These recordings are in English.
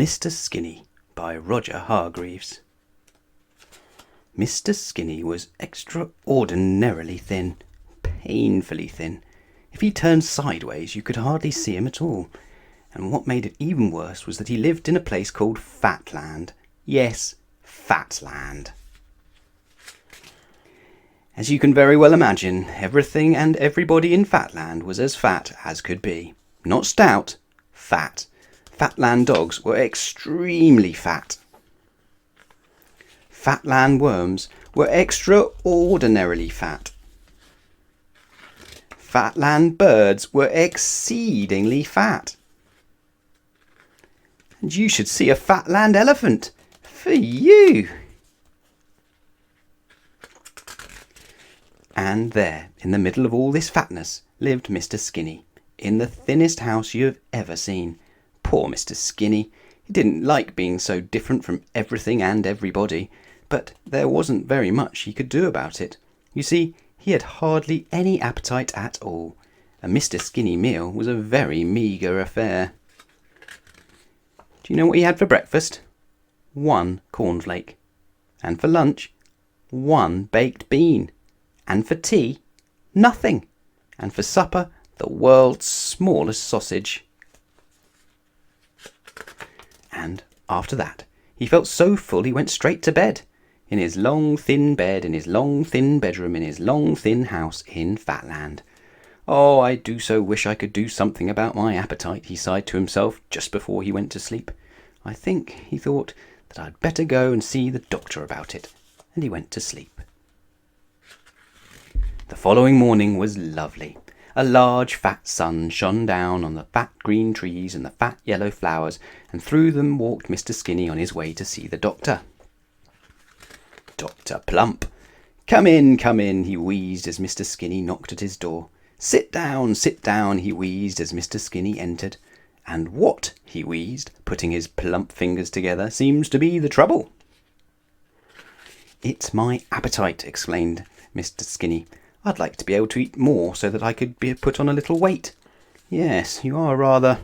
Mr. Skinny by Roger Hargreaves. Mr. Skinny was extraordinarily thin, painfully thin. If he turned sideways, you could hardly see him at all. And what made it even worse was that he lived in a place called Fatland. Yes, Fatland. As you can very well imagine, everything and everybody in Fatland was as fat as could be. Not stout, fat. Fatland dogs were extremely fat. Fatland worms were extraordinarily fat. Fatland birds were exceedingly fat. And you should see a Fatland elephant. For you! And there, in the middle of all this fatness, lived Mr. Skinny, in the thinnest house you have ever seen. Poor Mr. Skinny. He didn't like being so different from everything and everybody, but there wasn't very much he could do about it. You see, he had hardly any appetite at all. A Mr. Skinny meal was a very meagre affair. Do you know what he had for breakfast? 1 cornflake. And for lunch, 1 baked bean. And for tea, nothing. And for supper, the world's smallest sausage. And after that, he felt so full he went straight to bed. In his long, thin bed, in his long, thin bedroom, in his long, thin house in Fatland. Oh, I do so wish I could do something about my appetite, he sighed to himself just before he went to sleep. I think, he thought, that I'd better go and see the doctor about it. And he went to sleep. The following morning was lovely. A large fat sun shone down on the fat green trees and the fat yellow flowers, and through them walked Mr. Skinny on his way to see the doctor. Dr. Plump. Come in, he wheezed as Mr. Skinny knocked at his door. Sit down, he wheezed as Mr. Skinny entered. And what, he wheezed, putting his plump fingers together, seems to be the trouble? It's my appetite, explained Mr. Skinny. I'd like to be able to eat more so that I could be put on a little weight. Yes, you are rather,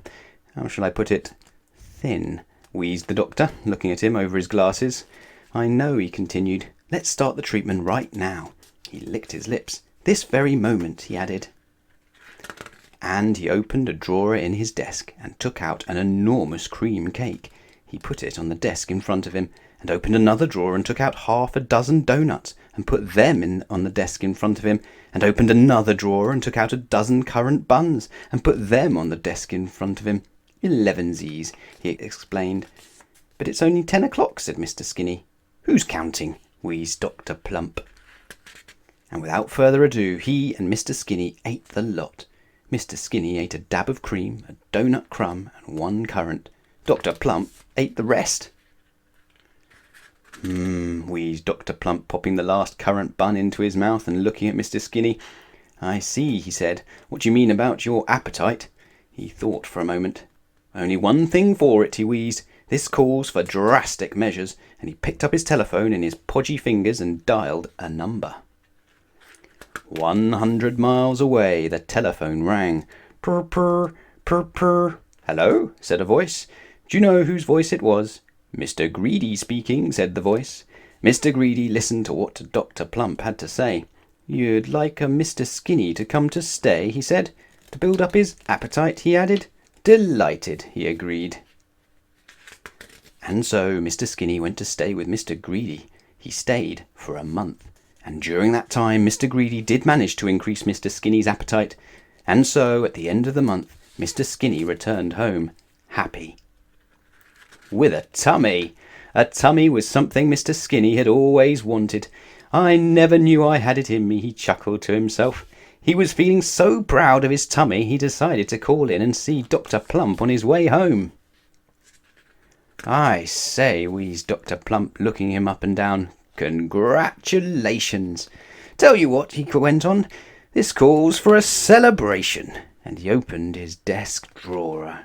how shall I put it, thin, wheezed the doctor, looking at him over his glasses. I know, he continued. Let's start the treatment right now. He licked his lips. This very moment, he added. And he opened a drawer in his desk and took out an enormous cream cake. He put it on the desk in front of him, and opened another drawer and took out 6 doughnuts and put them on the desk in front of him, and opened another drawer and took out 12 currant buns and put them on the desk in front of him. 11sies, he explained. But it's only 10 o'clock, said Mr. Skinny. Who's counting? Wheezed Dr. Plump. And without further ado, he and Mr. Skinny ate the lot. Mr. Skinny ate a dab of cream, a doughnut crumb, and 1 currant. Dr. Plump ate the rest. Wheezed Dr. Plump, popping the last currant bun into his mouth and looking at Mr. Skinny. I see, he said. What do you mean about your appetite? He thought for a moment. Only one thing for it, he wheezed. This calls for drastic measures, and he picked up his telephone in his podgy fingers and dialed a number. 100 miles away, the telephone rang. Purr, purr, purr, purr. Hello, said a voice. Do you know whose voice it was? Mr. Greedy speaking, said the voice. Mr. Greedy listened to what Dr. Plump had to say. You'd like a Mr. Skinny to come to stay, he said. To build up his appetite, he added. Delighted, he agreed. And so Mr. Skinny went to stay with Mr. Greedy. He stayed for a month. And during that time, Mr. Greedy did manage to increase Mr. Skinny's appetite. And so, at the end of the month, Mr. Skinny returned home, happy. With a tummy. A tummy was something Mr. Skinny had always wanted. I never knew I had it in me, he chuckled to himself. He was feeling so proud of his tummy, he decided to call in and see Dr. Plump on his way home. I say, wheezed Dr. Plump, looking him up and down. Congratulations. Tell you what, he went on, this calls for a celebration. And he opened his desk drawer.